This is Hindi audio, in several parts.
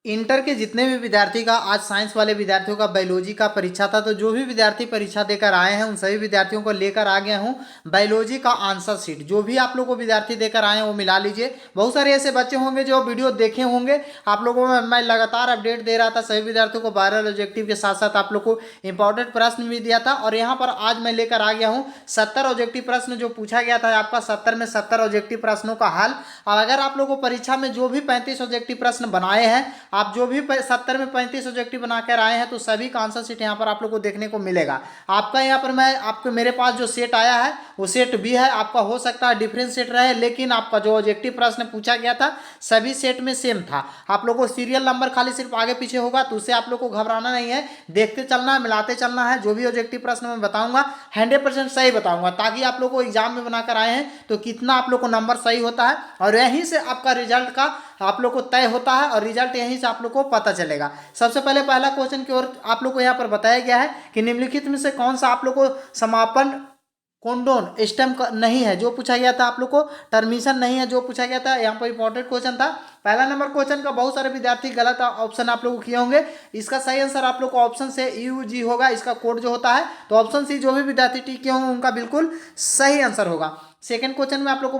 इंटर के जितने भी विद्यार्थी का आज साइंस वाले विद्यार्थियों का बायोलॉजी का परीक्षा था, तो जो भी विद्यार्थी परीक्षा देकर आए हैं उन सभी विद्यार्थियों को लेकर आ गया हूं बायोलॉजी का आंसर शीट। जो भी आप लोग को विद्यार्थी देकर आए हैं वो मिला लीजिए। बहुत सारे ऐसे बच्चे होंगे जो वीडियो देखे होंगे। आप लोगों में मैं लगातार अपडेट दे रहा था सभी विद्यार्थियों को वायरल ऑब्जेक्टिव के साथ साथ आप लोग को इंपॉर्टेंट प्रश्न भी दिया था। और यहाँ पर आज मैं लेकर आ गया हूँ 70 ऑब्जेक्टिव प्रश्न जो पूछा गया था आपका 70 में 70 ऑब्जेक्टिव प्रश्नों का हल। और अगर आप लोग को परीक्षा में जो भी 35 ऑब्जेक्टिव प्रश्न बनाए हैं, आप जो भी 70 में 35 ऑब्जेक्टिव बनाकर आए हैं, तो सभी का आंसर शीट यहाँ पर आप लोग को देखने को मिलेगा। आपका यहाँ पर मैं आपको मेरे पास जो सेट आया है वो सेट भी है। आपका हो सकता है डिफरेंट सेट रहे, लेकिन आपका जो ऑब्जेक्टिव प्रश्न पूछा गया था सभी सेट में सेम था। आप लोग को सीरियल नंबर खाली सिर्फ आगे पीछे होगा, तो उससे आप लोग को घबराना नहीं है, देखते चलना है, मिलाते चलना है। जो भी ऑब्जेक्टिव प्रश्न मैं बताऊंगा 100% सही बताऊंगा, ताकि आप लोग को एग्जाम में बनाकर आए हैं तो कितना आप लोग को नंबर सही होता है और यहीं से आपका रिजल्ट का आप लोग को तय होता है और रिजल्ट यहीं से आप लोग को पता चलेगा। सबसे पहले पहला क्वेश्चन की ओर आप लोग को यहाँ पर बताया गया है कि निम्नलिखित में से कौन सा आप लोग को समापन कॉन्डोन स्टेम नहीं है जो पूछा गया था। आप लोग को टर्मिशन नहीं है जो पूछा गया था। यहाँ पर इंपॉर्टेंट क्वेश्चन था। पहला नंबर क्वेश्चन का बहुत सारे विद्यार्थी गलत ऑप्शन आप लोग को किए होंगे। इसका सही आंसर आप लोग को ऑप्शन से UG होगा, इसका कोड जो होता है। तो ऑप्शन सी जो भी विद्यार्थी टिक किए होंगे उनका बिल्कुल सही आंसर होगा। सेकंड क्वेश्चन में आप लोग को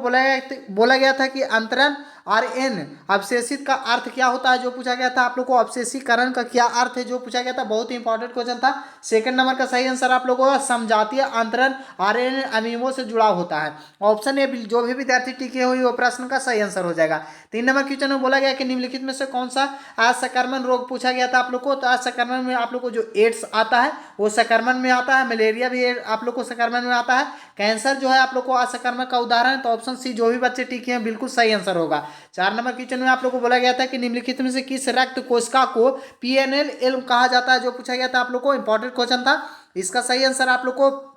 बोला गया था कि अंतरण RN अवशेषित का अर्थ क्या होता है जो पूछा गया था। आप लोग को अवशेषीकरण का क्या अर्थ है जो पूछा गया था। बहुत ही इंपॉर्टेंट क्वेश्चन था। सेकंड नंबर का सही आंसर आप लोग को समजातीय अंतरण RN अमीनो से जुड़ा होता है। ऑप्शन ए जो भी विद्यार्थी टिके हुए वो प्रश्न का सही आंसर हो जाएगा। 3 नंबर क्वेश्चन में बोला गया कि निम्नलिखित में से कौन सा असंक्रमण रोग पूछा गया था आप लोग को। तो असंक्रमण में आप लोग को जो एड्स आता है वो संक्रमण में आता है। मलेरिया भी आप लोग को संक्रमण में आता है। कैंसर जो है आप लोग को असंक्रमण का उदाहरण। तो ऑप्शन सी जो भी बच्चे टिके हैं बिल्कुल सही आंसर होगा। 4 नंबर क्वेश्चन में आप लोग को बोला गया था कि निम्नलिखित में से किस रक्त कोशिका को PNL कहा जाता है जो पूछा गया था आप लोग को। इंपॉर्टेंट क्वेश्चन था। इसका सही आंसर आप लोग को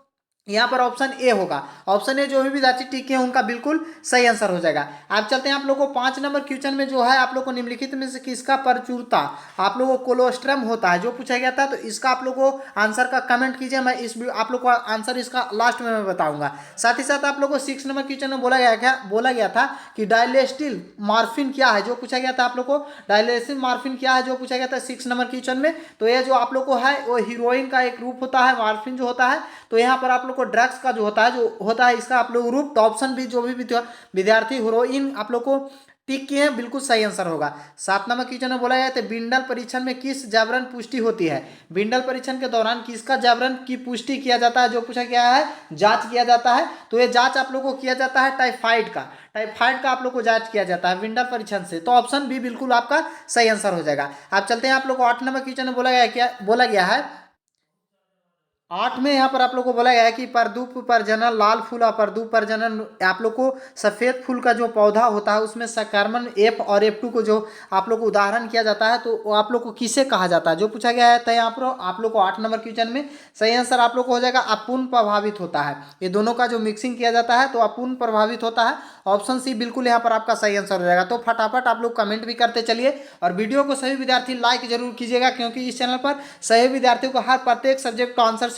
यहाँ पर ऑप्शन ए होगा। ऑप्शन ए जो भी विद्यार्थी टिके हैं उनका बिल्कुल सही आंसर हो जाएगा। आप चलते हैं आप लोग को 5 नंबर क्वेश्चन में जो है आप लोग को निम्नलिखित में से किसका प्रचुरता आप लोग को कोलोस्ट्रम होता है जो पूछा गया था। तो इसका आप लोग को आंसर का कमेंट कीजिए। मैं इस आप लोग को आंसर इसका लास्ट में मैं बताऊंगा। साथ ही साथ आप लोग को 6 नंबर क्वेश्चन में बोला गया था कि डायलेस्टिल मार्फिन क्या है जो पूछा गया था। आप लोग को डायलेस्टिल मार्फिन क्या है जो पूछा गया था 6 नंबर क्वेश्चन में। तो ये जो आप लोग को है वो हीरोइन का एक रूप होता है, मार्फिन जो होता है। तो यहाँ पर आप लोग को ड्रग्स का जो होता है इसका आप लोग रूप। तो ऑप्शन भी जो भी विद्यार्थी हीरोइन आप लोग को टिक किए हैं बिल्कुल सही आंसर होगा। 7 नंबर क्वेश्चन में बोला गया था बिंडल परीक्षण में किस जावरण पुष्टि होती है। बिंडल परीक्षण के दौरान किसका जावरण की पुष्टि किया जाता है जो पूछा गया है, जांच किया जाता है। तो ये जांच आप लोग को किया जाता है टाइफाइड का आप लोग को जांच किया जाता है बिंडल परीक्षण से। तो ऑप्शन बी बिल्कुल आपका सही आंसर हो जाएगा। आप चलते हैं आप लोग को 8 नंबर क्वेश्चन में बोला गया है 8 में यहाँ पर आप लोग को बोला गया है कि परदूप प्रजनन लाल फूल और परदूप प्रजनन आप लोग को सफेद फूल का जो पौधा होता है उसमें संक्रमण F और F2 को जो आप लोग को उदाहरण किया जाता है। तो वो आप लोग को किसे कहा जाता है जो पूछा गया है। तो यहाँ पर आप लोग को 8 नंबर क्वेश्चन में सही आंसर आप लोग को हो जाएगा अपूर्ण प्रभावित होता है। ये दोनों का जो मिक्सिंग किया जाता है तो अपूर्ण प्रभावित होता है। ऑप्शन सी बिल्कुल यहाँ पर आपका सही आंसर हो जाएगा। तो फटाफट आप लोग कमेंट भी करते चलिए और वीडियो को सभी विद्यार्थी लाइक जरूर कीजिएगा, क्योंकि इस चैनल पर सभी विद्यार्थियों को हर प्रत्येक सब्जेक्ट का आंसर शीट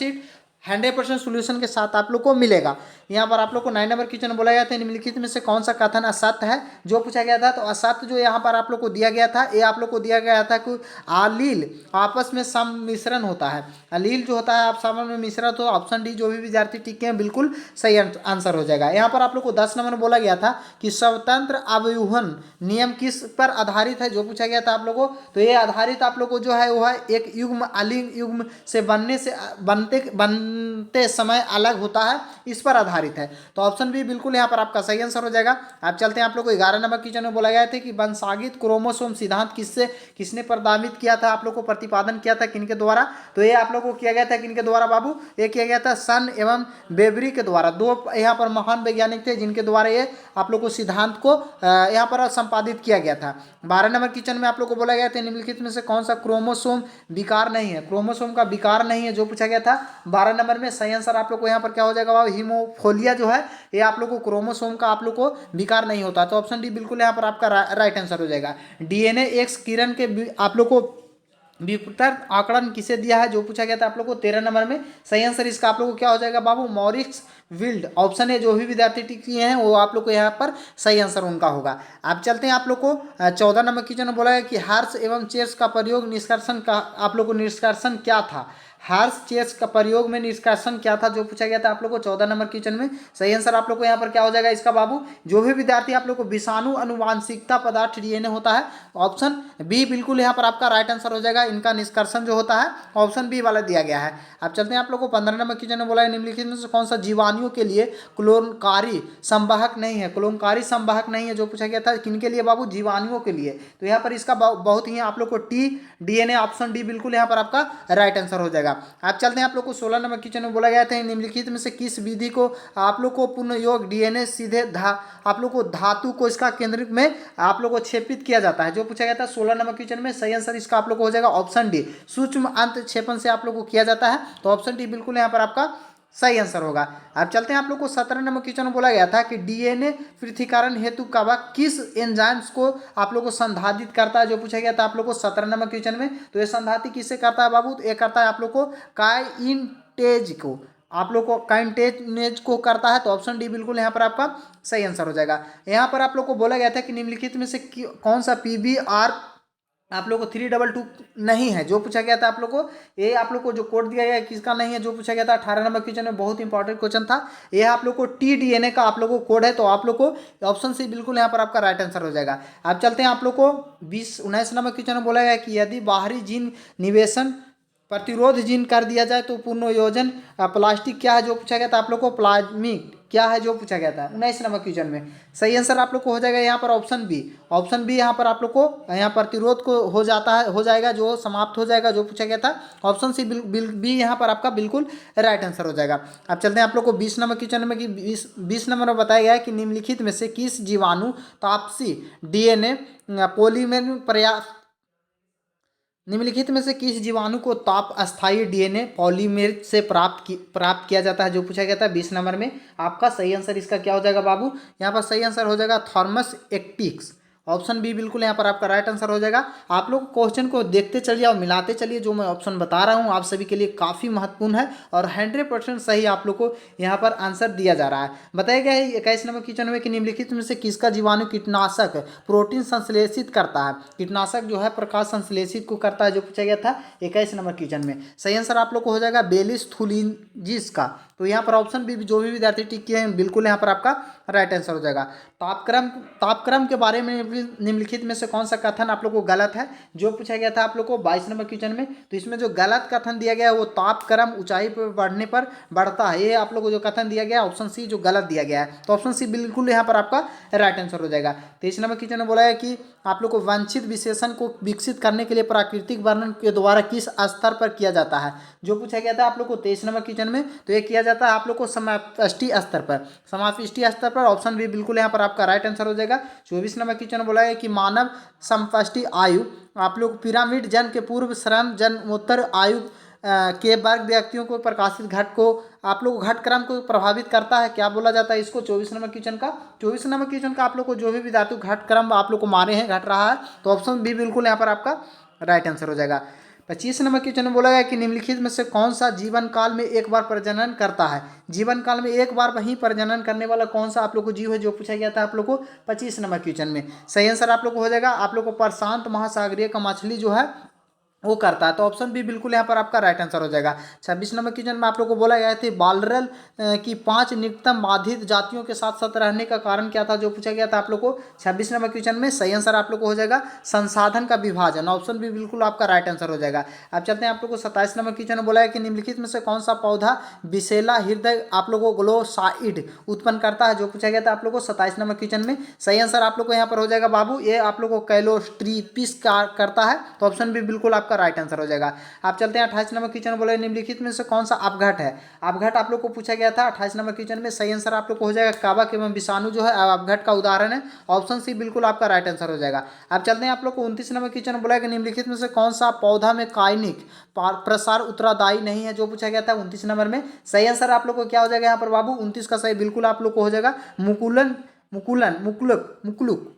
100% सोल्यूशन के साथ आप लोग को मिलेगा। यहाँ पर आप लोग को 9 नंबर क्वेश्चन बोला गया था निम्नलिखित में से कौन सा कथन असत्य है जो पूछा गया था। तो असत्य जो यहाँ पर आप लोग को दिया गया था, ये आप लोग को दिया गया था कि आलील आपस में सम्मिश्रण होता है। अलील जो होता है आप आपस में मिश्रण। तो ऑप्शन डी जो भी विद्यार्थी टिके हैं बिल्कुल सही आंसर हो जाएगा। यहाँ पर आप लोग को 10 नंबर बोला गया था कि स्वतंत्र अवयूहन नियम किस पर आधारित है जो पूछा गया था आप लोग को। तो ये आधारित आप लोग को जो है वो है एक युग्म अलिंग युग्म से बनते समय अलग होता है, इस पर आधारित है। तो ऑप्शन बी बिल्कुल यहाँ पर आपका सही आंसर हो जाएगा। आप चलते हैं आप लोग को 11 नंबर क्वेश्चन में बोला गया था कि वंशागित क्रोमोसोम सिद्धांत किसने प्रस्तावित किया था, आप लोग को प्रतिपादन किया था किनके द्वारा। तो ये आप लोग को किया गया था किनके द्वारा बाबू, ये किया गया था सन एवं बेबरी के द्वारा। 2 यहाँ पर महान वैज्ञानिक थे जिनके द्वारा ये आप लोग को सिद्धांत को यहाँ पर संपादित किया गया था। 12 नंबर क्वेश्चन में आप लोग को बोला गया था निम्नलिखित में से कौन सा क्रोमोसोम विकार नहीं है। क्रोमोसोम का विकार नहीं है जो पूछा गया था। 12 नंबर में सही आंसर आप लोग को यहाँ पर क्या हो जाएगा बाबू, हीमोफोलिया जो है ये आप लोग को क्रोमोसोम का आप लोग को विकार नहीं होता। तो ऑप्शन डी बिल्कुल यहाँ पर आपका राइट आंसर हो जाएगा। DNA एक्स किरण के आप लोग को विपर्तन आंकड़न किसे दिया है जो पूछा गया था आप लोग को 13 नंबर में। सही आंसर इसका आप लोग को क्या हो जाएगा बाबू, विल्ड, ऑप्शन है जो भी विद्यार्थी टिक किए हैं वो आप लोग को यहाँ पर सही आंसर उनका होगा। अब चलते हैं आप लोग को 14 नंबर क्वेश्चन में बोला है कि हार्स एवं चेयर्स का प्रयोग निष्कर्षण का आप लोग को निष्कर्षण क्या था। हार्स चेयर्स का प्रयोग में निष्कर्षण क्या था जो पूछा गया था आप लोग को 14 नंबर क्वेश्चन में। सही आंसर आप लोग को यहाँ पर क्या हो जाएगा इसका बाबू, जो भी विद्यार्थी आप लोग को विषाणु अनुवांशिकता पदार्थ डीएनए होता है, ऑप्शन बी बिल्कुल यहाँ पर आपका राइट आंसर हो जाएगा। इनका निष्कर्षण जो होता है ऑप्शन बी वाला दिया गया है। अब चलते हैं आप लोग को 15 नंबर क्वेश्चन में बोला है निम्नलिखित में से कौन सा जीवाणुओं के लिए क्लोनकारी संवाहक नहीं है। क्लोनकारी संवाहक नहीं है जो पूछा गया था, किनके लिए बाबू, जीवाणुओं के लिए। तो यहाँ पर इसका बहुत ही आप लोग को टी डीएनए ऑप्शन डी बिल्कुल यहाँ पर आपका राइट आंसर हो जाएगा। अब चलते हैं आप लोग को 16 नंबर क्वेश्चन में बोला गया था निम्नलिखित में से किस विधि को आप लोग को पूर्ण योग डीएनए सीधे आप लोग को धातु को इसका केंद्रित में आप लोग को क्षेपित किया जाता है जो पूछा गया था 16 नंबर क्वेश्चन में। सही आंसर इसका आप लोग को हो जाएगा ऑप्शन डी, सूक्ष्म अंत क्षेपण से आप लोग को किया जाता है। तो ऑप्शन डी बिल्कुल यहाँ पर आपका सही आंसर होगा। अब चलते हैं आप लोग को 17 नंबर क्वेश्चन में बोला गया था कि डीएनए पृथक्करण हेतु कवा किस एंजाइम्स को आप लोग को संधारित करता है जो पूछा गया था आप लोग को 17 नंबर क्वेश्चन में। तो ये संधारित किससे करता है बाबू, तो ये करता है आप लोग को काइंटेज को, आप लोग को काइंटेज को करता है। तो ऑप्शन डी बिल्कुल यहाँ पर आपका सही आंसर हो जाएगा। यहाँ पर आप लोग को बोला गया था कि निम्नलिखित में से कौन सा पीबीआर आप लोग को 322 नहीं है जो पूछा गया था आप लोग को। ये आप लोग को जो कोड दिया गया है किसका नहीं है जो पूछा गया था 18 नंबर क्वेश्चन में, बहुत इंपॉर्टेंट क्वेश्चन था ये। आप लोग को टी डीएनए का आप लोग को कोड है। तो आप लोग को ऑप्शन सी बिल्कुल यहाँ पर आपका राइट आंसर हो जाएगा। अब चलते हैं आप लोग को 19 नंबर क्वेश्चन में बोला गया कि यदि बाहरी जीन निवेशन प्रतिरोध जीन कर दिया जाए तो पुनर्योजन प्लास्टिक क्या है जो पूछा गया था आप लोग को, प्लाज्मिक क्या है जो पूछा गया था 19 नंबर क्वेश्चन में। सही आंसर आप लोग को हो जाएगा यहाँ पर ऑप्शन बी। ऑप्शन बी यहाँ पर आप लोग को यहाँ प्रतिरोध को हो जाता है, हो जाएगा जो समाप्त हो जाएगा जो पूछा गया था। ऑप्शन सी बी यहाँ पर आपका बिल्कुल राइट आंसर हो जाएगा। अब चलते हैं आप लोग को 20 नंबर क्वेश्चन में कि 20 नंबर में बताया गया है कि निम्नलिखित में से किस जीवाणु तापसी डीएनए पॉलीमेर प्रयास, निम्नलिखित में से किस जीवाणु को ताप अस्थायी डीएनए पॉलीमेर से प्राप्त किया जाता है जो पूछा गया था 20 नंबर में। आपका सही आंसर इसका क्या हो जाएगा बाबू, यहाँ पर सही आंसर हो जाएगा थॉर्मस एक्टिक्स, ऑप्शन बी बिल्कुल यहाँ पर आपका राइट आंसर हो जाएगा। आप लोग क्वेश्चन को देखते चलिए और मिलाते चलिए, जो मैं ऑप्शन बता रहा हूँ आप सभी के लिए काफ़ी महत्वपूर्ण है और 100% सही आप लोग को यहाँ पर आंसर दिया जा रहा है। बताया गया है 21 नंबर क्वेश्चन में कि निम्नलिखित में से किसका जीवाणु कीटनाशक प्रोटीन संश्लेषित करता है। कीटनाशक जो है प्रकाश संश्लेषित को करता है जो पूछा गया था 21 नंबर क्वेश्चन में। सही आंसर आप लोग को हो जाएगा बेलिस थुलिंजिस का। तो यहाँ पर ऑप्शन बी जो भी विद्यार्थी टिक किए हैं बिल्कुल यहाँ पर आपका राइट आंसर हो जाएगा। तापक्रम के बारे में निम्नलिखित में से कौन सा कथन आप लोग को गलत है जो पूछा गया था आप लोग को 22 नंबर क्वेश्चन में। तो इसमें जो गलत कथन दिया गया है वो तापक्रम ऊंचाई पर बढ़ने पर बढ़ता है, ये आप लोग को जो कथन दिया गया है ऑप्शन सी जो गलत दिया गया है। तो ऑप्शन सी बिल्कुल यहाँ पर आपका राइट आंसर हो जाएगा। 23 नंबर क्वेश्चन में बोला है कि आप लोग को वांछित विशेषण को विकसित करने के लिए प्राकृतिक वर्णन के द्वारा किस स्तर पर किया जाता है जो पूछा गया था आप लोग को 23 नंबर क्वेश्चन में। तो ये किया जाता है आप लोग को समापिष्टि स्तर पर, समापिष्टि स्तर पर। ऑप्शन बी बिल्कुल यहाँ पर आपका राइट आंसर हो जाएगा। 24 नंबर क्वेश्चन बोला है कि मानव समष्टि आयु आप लोग पिरामिड जन्म के पूर्व श्रम जन्मोत्तर आयु के वर्ग व्यक्तियों को प्रकाशित घट को आप लोग घटक्रम को प्रभावित करता है, क्या बोला जाता है इसको 24 नंबर क्वेश्चन का। 24 नंबर क्वेश्चन का आप लोग को जो भी विद्यार्थी घटक्रम आप लोग को मारे हैं घट रहा है, तो ऑप्शन बी बिल्कुल यहाँ पर आपका राइट आंसर हो जाएगा। 25 नंबर क्वेश्चन में बोला गया कि निम्नलिखित में से कौन सा जीवन काल में एक बार प्रजनन करता है। जीवन काल में एक बार वही प्रजनन करने वाला कौन सा आप लोग को जीव है जो पूछा गया था आप लोग को 25 नंबर क्वेश्चन में। सही आंसर आप लोग को हो जाएगा, आप लोग को प्रशांत महासागरीय का मछली जो है वो करता है। तो ऑप्शन बी बिल्कुल यहाँ पर आपका राइट आंसर हो जाएगा। 26 नंबर क्वेश्चन में आप लोग को बोला गया था बालरल की 5 निकटतम बाधित जातियों के साथ साथ रहने का कारण क्या था जो पूछा गया था आप लोग को 26 नंबर क्वेश्चन में। सही आंसर आप लोग को हो जाएगा संसाधन का विभाजन, ऑप्शन बी बिल्कुल आपका राइट आंसर हो जाएगा। अब चलते हैं आप लोग को 27 नंबर क्वेश्चन में बोला है कि निम्नलिखित में से कौन सा पौधा विशेला हृदय आप लोग को ग्लोसाइड उत्पन्न करता है जो पूछा गया था आप लोग को 27 नंबर क्वेश्चन में। सही आंसर आप लोग को यहाँ पर हो जाएगा बाबू, ये आप लोग को कैलोस्ट्रीपिस करता है। तो ऑप्शन बी बिल्कुल आपका राइट आंसर हो जाएगा। आप चलते हैं 28 नंबर क्वेश्चन बोले निम्नलिखित में से कौन सा अपघट है। अपघट आप लोग को पूछा गया था 28 नंबर क्वेश्चन में। सही आंसर आप लोग को हो जाएगा कवक एवं विषाणु जो है अपघट का उदाहरण है, ऑप्शन सी बिल्कुल आपका राइट आंसर हो जाएगा। आप चलते हैं आप लोग को 29 नंबर क्वेश्चन बोला कि निम्नलिखित में से कौन सा पौधा में कायनिक प्रसार उत्तरदायी नहीं है जो पूछा गया था 29 नंबर में। सही आंसर आप लोग को क्या हो जाएगा यहाँ पर बाबू, 29 का सही बिल्कुल आप लोग को हो जाएगा मुकुलन मुकुलन मुकुलक मुकुलुक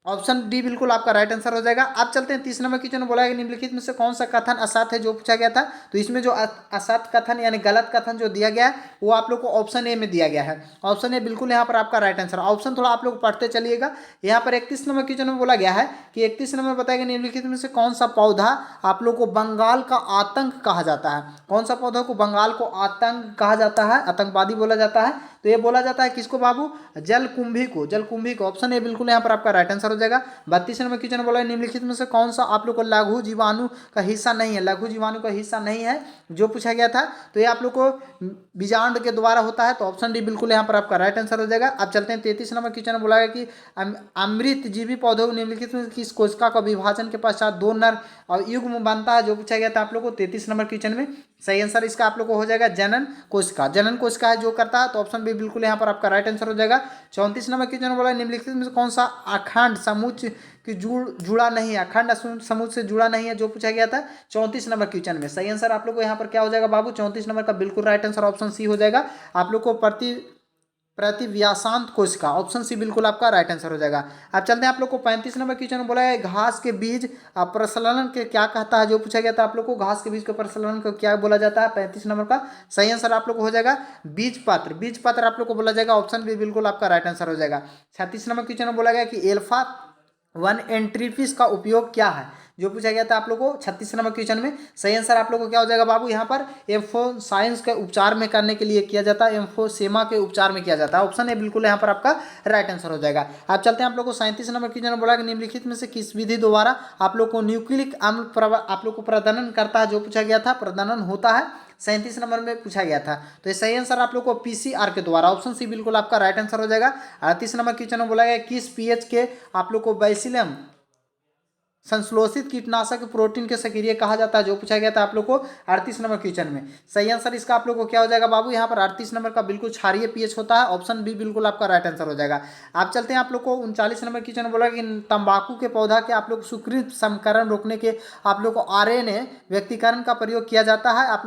ऑप्शन डी बिल्कुल आपका राइट आंसर हो जाएगा। अब चलते हैं 30 नंबर क्वेश्चन में बोला है कि निम्नलिखित में से कौन सा कथन असत्य है जो पूछा गया था। तो इसमें जो असत्य कथन यानी गलत कथन जो दिया गया है वो आप लोग को ऑप्शन ए में दिया गया है। ऑप्शन ए बिल्कुल यहाँ पर आपका राइट आंसर। ऑप्शन थोड़ा आप लोग पढ़ते चलिएगा। यहाँ पर 31 नंबर क्वेश्चन में बोला गया है कि 31 नंबर बताया गया निम्नलिखित में से कौन सा पौधा आप लोग को बंगाल का आतंक कहा जाता है। कौन सा पौधा को बंगाल को आतंक कहा जाता है, आतंकवादी बोला जाता है। तो ये बोला जाता है किसको बाबू, जलकुंभी को। जलकुंभी को ऑप्शन ए बिल्कुल यहाँ पर आपका राइट आंसर हो जाएगा। 32 नंबर क्वेश्चन बोला है निम्नलिखित में से कौन सा आप लोग को लघु जीवाणु का हिस्सा नहीं है। लघु जीवाणु का हिस्सा नहीं है जो पूछा गया था। तो ये आप लोग को बीजांड के द्वारा होता है। तो ऑप्शन डी बिल्कुल यहाँ पर आपका राइट आंसर हो जाएगा। अब चलते हैं 33 नंबर क्वेश्चन बोला है कि अमृत जीवी पौधों निम्नलिखित में किस कोशिका का विभाजन के पश्चात दो नर और युग्म बनता है जो पूछा गया था आप लोग को 33 नंबर क्वेश्चन में। सही आंसर इसका आप लोग को हो जाएगा जनन कोशिका। जनन कोशिका है जो करता है। तो ऑप्शन बी बिल्कुल यहाँ पर आपका राइट आंसर हो जाएगा। 34 नंबर क्वेश्चन बोला है निम्नलिखित में कौन सा अखंड समुच्च की जुड़ा नहीं है, अखंड समुच्च से जुड़ा नहीं है जो पूछा गया था 34 नंबर क्वेश्चन में। सही आंसर आप लोग को यहाँ पर क्या हो जाएगा बाबू, 34 नंबर का बिल्कुल राइट आंसर ऑप्शन सी हो जाएगा। आप लोग को प्रतिव्यासांत कोशिका, ऑप्शन सी बिल्कुल आपका राइट आंसर हो जाएगा। अब चलते हैं आप लोग को 35 नंबर क्वेश्चन में बोला है घास के बीज प्रसलन के क्या कहता है जो पूछा गया था आप लोग को। घास के बीज के प्रसलन को क्या बोला जाता है 35 नंबर का। सही आंसर आप लोग को हो जाएगा बीज पत्र। बीज पत्र आप लोग को बोला जाएगा। ऑप्शन बी बिल्कुल आपका राइट आंसर हो जाएगा। 36 नंबर क्वेश्चन में बोला गया कि एल्फा 1 एंट्रीफिस का उपयोग क्या है जो पूछा गया था आप लोग को 36 नंबर क्वेश्चन में। सही आंसर आप लोग को क्या हो जाएगा बाबू, यहाँ पर एम्फोसाइंस के उपचार में करने के लिए किया जाता है, एम्फोसेमा के उपचार में किया जाता है। ऑप्शन ए बिल्कुल यहाँ पर आपका राइट आंसर हो जाएगा। अब चलते हैं आप लोग को 37 नंबर क्वेश्चन में बोला कि निम्नलिखित में से किस विधि द्वारा आप लोग को न्यूक्लिक अम्ल आप लोग को प्रजनन करता है जो पूछा गया था, प्रजनन होता है 37 नंबर में पूछा गया था। तो ये सही आंसर आप लोग को पीसीआर के द्वारा। ऑप्शन सी बिल्कुल आपका राइट आंसर हो जाएगा। 38 नंबर क्वेश्चन में बोला गया किस पीएच के आप लोग को बैसिलम संश्लेषित कीटनाशक प्रोटीन के सक्रिय कहा जाता है जो पूछा गया था आप लोग को 38 नंबर क्वेश्चन में। सही आंसर इसका आप लोग को क्या हो जाएगा बाबू, यहाँ पर 38 नंबर का बिल्कुल क्षारीय पीएच होता है। ऑप्शन बी बिल्कुल आपका राइट आंसर हो जाएगा। आप चलते हैं आप लोग को 39 नंबर क्वेश्चन बोला कि तंबाकू के पौधा के आप लोग सुकृत समकरण रोकने के आप लोग को आरएनए व्यक्तिकरण का प्रयोग किया जाता है। आप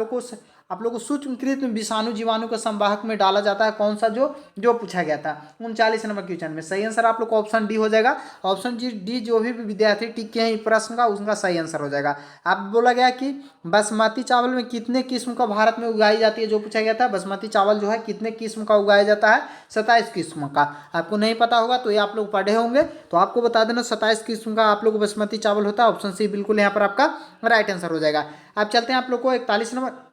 लोग को सूक्ष्मकृत विषाणु जीवाणु के संवाहक में डाला जाता है। कौन सा जो पूछा गया था 39 नंबर क्वेश्चन में। सही आंसर आप लोग को ऑप्शन डी हो जाएगा। ऑप्शन डी जो भी विद्यार्थी टिक के हैं प्रश्न का उनका सही आंसर हो जाएगा। अब बोला गया कि बासमती चावल में कितने किस्म का भारत में उगाई जाती है जो पूछा गया था। बासमती चावल जो है कितने किस्म का उगाया जाता है, 27 किस्म का। आपको नहीं पता होगा तो ये आप लोग पढ़े होंगे तो आपको बता देना 27 किस्म का आप लोग को बासमती चावल होता है। ऑप्शन सी बिल्कुल यहाँ पर आपका राइट आंसर हो जाएगा। अब चलते हैं आप लोग को 41 नंबर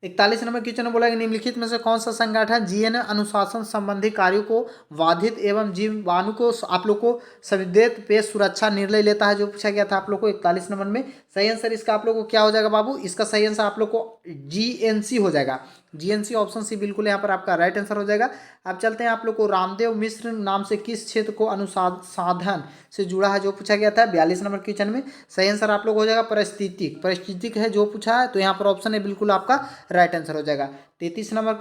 क्वेश्चन में बोला कि निम्नलिखित में से कौन सा संगठन जीएन अनुशासन संबंधी कार्यों को बाधित एवं जीवाणु को आप लोग को संविदेत पे सुरक्षा निर्णय लेता है जो पूछा गया था आप लोग को 41 नंबर में। सही आंसर इसका आप लोग को क्या हो जाएगा बाबू, इसका सही आंसर आप लोग को जीएनसी हो जाएगा। जीएनसी ऑप्शन सी बिल्कुल यहाँ पर आपका राइट आंसर हो जाएगा। अब चलते हैं आप लोग को रामदेव मिश्र नाम से किस क्षेत्र को अनुसाधन से जुड़ा है जो पूछा गया था 42 नंबर क्वेश्चन में। सही आंसर आप लोग हो जाएगा परिस्थितिक है जो पूछा है। तो यहाँ पर ऑप्शन है बिल्कुल आपका राइट आंसर हो जाएगा। 43 नंबर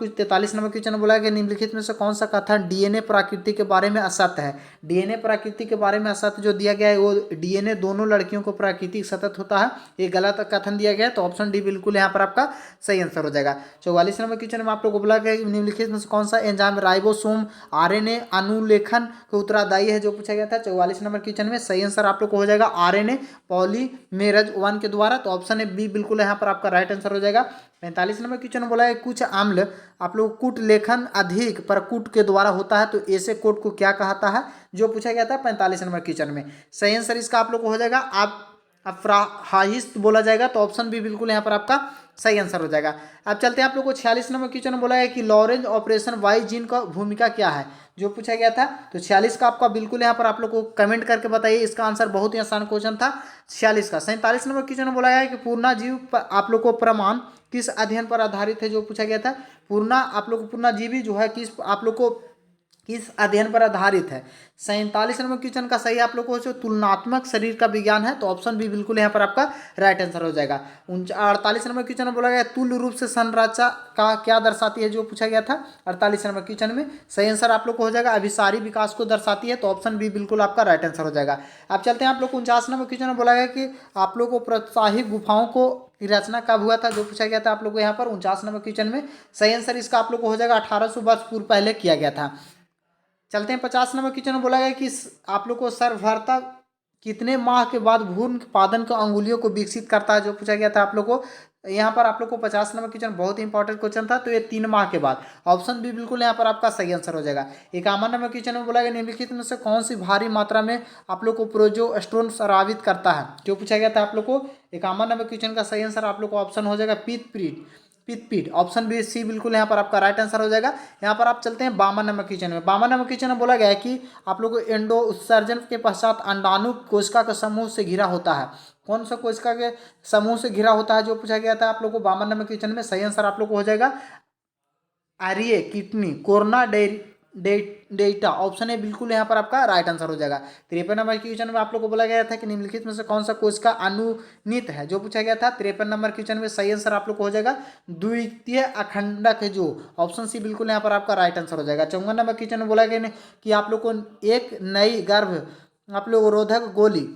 क्वेश्चन बोला गया निम्नलिखित में से कौन सा कथन डीएनए प्रकृति के बारे में असत्य है। डीएनए प्रकृति के बारे में असत्य जो दिया गया है वो डीएनए दोनों लड़कियों को प्राकृतिक सतत होता है, ये गलत कथन दिया गया है। तो ऑप्शन डी बिल्कुल यहाँ पर आपका सही आंसर हो जाएगा। 44 नंबर क्वेश्चन में आप लोग को बोला गया निम्नलिखित में से कौन सा एंजाइम राइबोसोम आरएनए अनुलेखन के उत्तरदायी है जो पूछा गया था 44 नंबर क्वेश्चन में। सही आंसर आप लोग को हो जाएगा आरएनए पॉलीमेरेज 1 के द्वारा। तो ऑप्शन है बी बिल्कुल यहाँ पर आपका राइट आंसर हो जाएगा। 45 नंबर क्वेश्चन बोला है कुछ अम्ल आप लोग कूट लेखन अधिक प्रकूट के द्वारा होता है तो ऐसे कोट को क्या कहता है जो पूछा गया था 45 नंबर क्वेश्चन में। सही आंसर इसका आप लोग को हो जाएगा आप अफ्राहाइस्ट बोला जाएगा। तो ऑप्शन बी बिल्कुल यहाँ पर आपका सही आंसर हो जाएगा। अब चलते हैं आप लोग को 46 नंबर क्वेश्चन बोला है कि लॉरेंज ऑपरेशन वाई जीन का भूमिका क्या है जो पूछा गया था। तो 46 का आपका बिल्कुल यहाँ पर आप लोग को कमेंट करके बताइए, इसका आंसर बहुत ही आसान क्वेश्चन था 46 का। 47 नंबर क्वेश्चन बोला है कि पूर्णा जीव आप लोग को प्रमाण किस अध्ययन पर आधारित है जो पूछा गया था। पूर्णा आप लोग को पूर्णाजीवी जो है किस आप लोग को किस अध्ययन पर आधारित है। 47 नंबर क्वेश्चन का सही आप लोग को जो तुलनात्मक शरीर का विज्ञान है। तो ऑप्शन बी बिल्कुल यहाँ पर आपका राइट आंसर हो जाएगा। 48 नंबर क्वेश्चन में बोला गया तुल्य रूप से संरचना का क्या दर्शाती है जो पूछा गया था 48 नंबर क्वेश्चन में। सही आंसर आप लोग को हो जाएगा अभिसारी विकास को दर्शाती है। तो ऑप्शन बी बिल्कुल आपका राइट आंसर हो जाएगा। अब चलते हैं आप लोग को 49 नंबर क्वेश्चन में बोला गया कि आप लोग को प्रोत्साहित गुफाओं को की रचना कब हुआ था जो पूछा गया था आप लोग को यहाँ पर 49 नंबर क्वेश्चन में। सही आंसर इसका आप लोग को हो जाएगा 1800 वर्ष पूर्व पहले किया गया था। चलते हैं 50 नंबर क्वेश्चन में बोला गया कि आप लोग को सर्वभरता कितने माह के बाद भ्रूण उत्पादन के अंगुलियों को विकसित करता है, जो पूछा गया था आप लोग को। यहाँ पर आप लोग को 50 नंबर क्वेश्चन बहुत ही इंपॉर्टेंट क्वेश्चन था, तो ये 3 माह के बाद। ऑप्शन बी बिल्कुल यहाँ पर आपका सही आंसर हो जाएगा। 51 नंबर क्वेश्चन में बोला गया निम्नलिखित में से कौन सी भारी मात्रा में आप लोग को प्रोजेस्टेरोन स्रावित करता है, जो पूछा गया था आप लोग को। 51 नंबर क्वेश्चन का सही आंसर आप लोग को ऑप्शन हो जाएगा पित्त। ऑप्शन बी सी बिल्कुल यहाँ पर आपका राइट आंसर हो जाएगा। यहाँ पर आप चलते हैं 52 नंबर क्वेश्चन में। 52 नंबर क्वेश्चन में बोला गया है कि आप लोग को एंडो उत्सर्जन के पश्चात अंडाणु कोशिका के समूह से घिरा होता है। कौन सा कोशिका के समूह से घिरा होता है, जो पूछा गया था आप लोग को 52 नंबर क्वेश्चन में। सही आंसर आप लोग को हो जाएगा आर्य kidney corona data. Option A बिल्कुल यहाँ पर आपका राइट आंसर हो जाएगा। 53 नंबर क्वेश्चन में आप लोग को बोला गया था कि निम्नलिखित में से कौन सा कोशिका अनुनीत है, जो पूछा गया था। 53 नंबर क्वेश्चन में सही आंसर आप लोग को हो जाएगा द्वितीय अखंडक है, जो ऑप्शन सी बिल्कुल यहाँ पर आपका राइट आंसर हो जाएगा। 54 नंबर क्वेश्चन में बोला गया कि आप लोग को एक नई गर्भ आप लोग रोधक गोली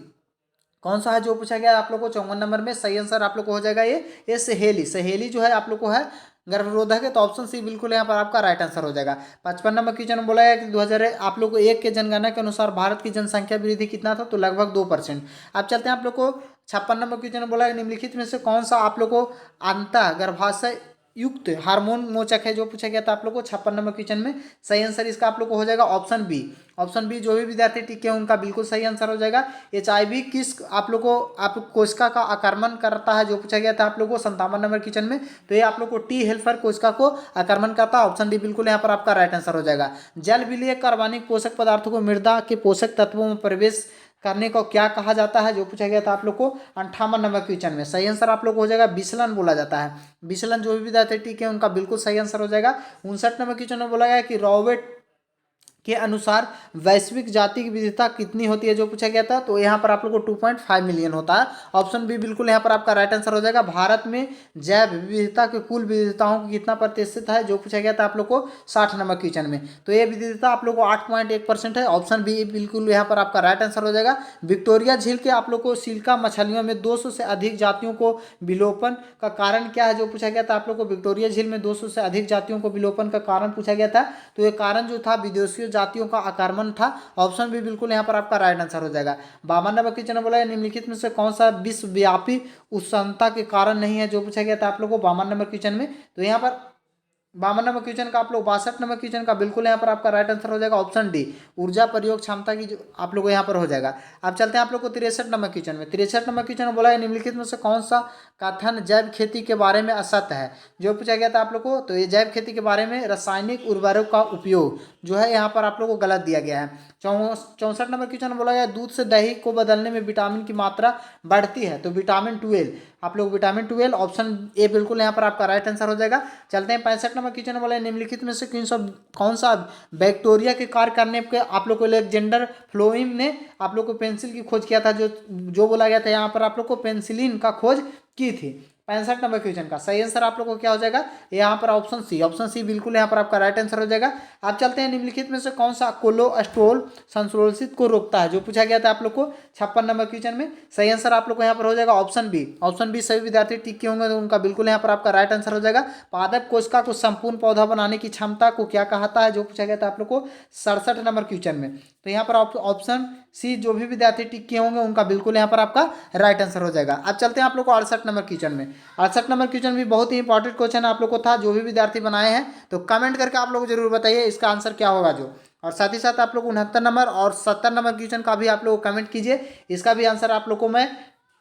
कौन सा है, जो पूछा गया आप लोग को 54 नंबर में। सही आंसर आप लोग को हो जाएगा ये सहेली जो है आप लोग को है गर्भरोधक है, तो ऑप्शन सी बिल्कुल यहाँ पर आपका राइट आंसर हो जाएगा। 55 नंबर क्वेश्चन में बोला गया कि 2001 आप लोग को की जनगणना के अनुसार भारत की जनसंख्या वृद्धि कितना था, तो लगभग 2%। अब चलते हैं आप लोग को 56 नंबर क्वेश्चन में बोला गया निम्नलिखित में से कौन सा आप लोग को अंतः गर्भाशय युक्त हार्मोन मोचक है, जो पूछा गया था आप लोग को 56 नंबर क्वेश्चन में। सही आंसर इसका आप लोग को हो जाएगा ऑप्शन बी जो भी विद्यार्थी टिके हैं उनका बिल्कुल सही आंसर हो जाएगा। HIV किस आप लोग को कोशिका का आक्रमण करता है, जो पूछा गया था आप लोग को 57 नंबर क्वेश्चन में। तो ये आप लोग को T हेल्पर कोशिका को आक्रमण करता है। ऑप्शन डी बिल्कुल यहाँ पर आपका राइट आंसर हो जाएगा। जल विलीय कार्बनिक पोषक पदार्थों को मृदा के पोषक तत्वों में प्रवेश करने को क्या कहा जाता है, जो पूछा गया था आप लोग को 58 नंबर क्वेश्चन में। सही आंसर आप लोग को हो जाएगा विचलन बोला जाता है। विचलन जो भी विद्यार्थी ठीक है उनका बिल्कुल सही आंसर हो जाएगा। 59 नंबर क्वेश्चन में बोला गया कि रॉबर्ट के अनुसार वैश्विक जाति की विविधता कितनी होती है, जो पूछा गया था। तो यहाँ पर आप लोग को 2.5 मिलियन होता है। ऑप्शन बी बिल्कुल यहाँ पर आपका राइट आंसर हो जाएगा। भारत में जैव विविधता के कुल विविधताओं को कितना प्रतिशत है, जो पूछा गया था आप लोग को 60 नंबर क्वेश्चन में। तो ये विविधता आप लोग को 8.1% है। ऑप्शन बी बिल्कुल यहाँ पर आपका राइट आंसर हो जाएगा। विक्टोरिया झील के आप लोग को सिल्का मछलियों में 200 से अधिक जातियों को विलोपन का कारण क्या है, जो पूछा गया था आप लोग को। विक्टोरिया झील में 200 से अधिक जातियों को विलोपन का कारण पूछा गया था। तो ये कारण जो था विदेशी जातियों का आक्रमण था। ऑप्शन भी बिल्कुल यहाँ पर आपका राइट आंसर हो जाएगा। 52 नंबर क्वेश्चन बोला है निम्नलिखित में से कौन सा विश्वव्यापी उष्णता के कारण नहीं है, जो पूछा गया था आप लोग को 52 नंबर क्वेश्चन में। तो यहाँ पर 52 नंबर क्वेश्चन का आप लोग 62 नंबर क्वेश्चन का बिल्कुल यहाँ पर आपका राइट आंसर हो जाएगा। ऑप्शन डी ऊर्जा प्रयोग क्षमता की जो आप लोग को यहाँ पर हो जाएगा। अब चलते हैं आप लोग को 63 नंबर क्वेश्चन में। 63 नंबर क्वेश्चन में बोला है निम्नलिखित में से कौन सा कथन जैव खेती के बारे में असत्य है, जो पूछा गया था आप लोग को। तो ये जैव खेती के बारे में रासायनिक उर्वरक का उपयोग जो है यहाँ पर आप लोग को गलत दिया गया है। 64 नंबर क्वेश्चन में बोला गया दूध से दही को बदलने में विटामिन की मात्रा बढ़ती है, तो विटामिन 12 आप लोग विटामिन 12 ऑप्शन ए बिल्कुल यहाँ पर आपका राइट आंसर हो जाएगा। चलते हैं 65 नंबर क्वेश्चन बोला है निम्नलिखित में से कौन सा बैक्टीरिया के कार्य करने के आप लोग को अलेक्जेंडर फ्लोइम ने आप लोग को पेंसिल की खोज किया था, जो बोला गया था यहाँ पर आप लोग को पेंसिलिन का खोज की थी। 65 नंबर क्वेश्चन का सही आंसर आप लोग को क्या हो जाएगा, यहाँ पर ऑप्शन सी बिल्कुल यहाँ पर आपका राइट आंसर हो जाएगा। आप चलते हैं निम्नलिखित में से कौन सा कोलेस्ट्रॉल संश्लेषित को रोकता है, जो पूछा गया था आप लोग को 56 नंबर क्वेश्चन में। सही आंसर आप लोग को यहाँ पर हो जाएगा ऑप्शन बी सभी विद्यार्थी टिक के होंगे तो उनका बिल्कुल यहाँ पर आपका राइट आंसर हो जाएगा। पादप कोशिका को संपूर्ण पौधा बनाने की क्षमता को क्या कहता है, जो पूछा गया था आप लोग को 67 नंबर क्वेश्चन में। तो यहाँ पर ऑप्शन सी जो भी विद्यार्थी टिक के होंगे उनका बिल्कुल यहाँ पर आपका राइट आंसर हो जाएगा। अब चलते हैं आप लोग को 68 नंबर क्वेश्चन में। 68 नंबर क्वेश्चन भी बहुत ही इंपॉर्टेंट क्वेश्चन आप लोग को था, जो भी विद्यार्थी बनाए हैं तो कमेंट करके आप लोग जरूर बताइए इसका आंसर क्या होगा जो। और साथ ही साथ आप लोग 69 नंबर और 70 नंबर क्वेश्चन का भी आप लोग कमेंट कीजिए, इसका भी आंसर आप लोग को मैं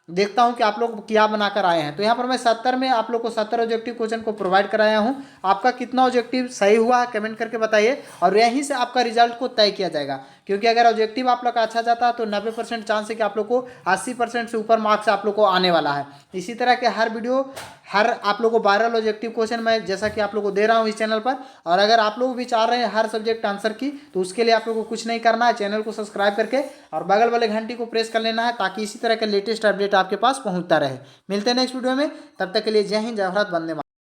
देखता हूं कि आप लोग क्या बनाकर आए हैं। तो यहाँ पर मैं 70 में आप लोग को 70 ऑब्जेक्टिव क्वेश्चन को प्रोवाइड कराया हूं। आपका कितना ऑब्जेक्टिव सही हुआ है कमेंट करके बताइए, और यहीं से आपका रिजल्ट को तय किया जाएगा। क्योंकि अगर ऑब्जेक्टिव आप लोग का अच्छा जाता है तो 90% चांस है कि आप लोग को 80% से ऊपर मार्क्स आप लोग को आने वाला है। इसी तरह के हर वीडियो हर आप लोग को वायरल ऑब्जेक्टिव क्वेश्चन मैं जैसा कि आप लोग को दे रहा हूँ इस चैनल पर। और अगर आप लोग भी चाह रहे हैं हर सब्जेक्ट आंसर की, तो उसके लिए आप लोग को कुछ नहीं करना है, चैनल को सब्सक्राइब करके और बगल वाले घंटी को प्रेस कर लेना है, ताकि इसी तरह के लेटेस्ट अपडेट आपके पास पहुँचता रहे। मिलते हैं नेक्स्ट वीडियो में, तब तक के लिए जय हिंद, जय भारत, वंदे मातरम।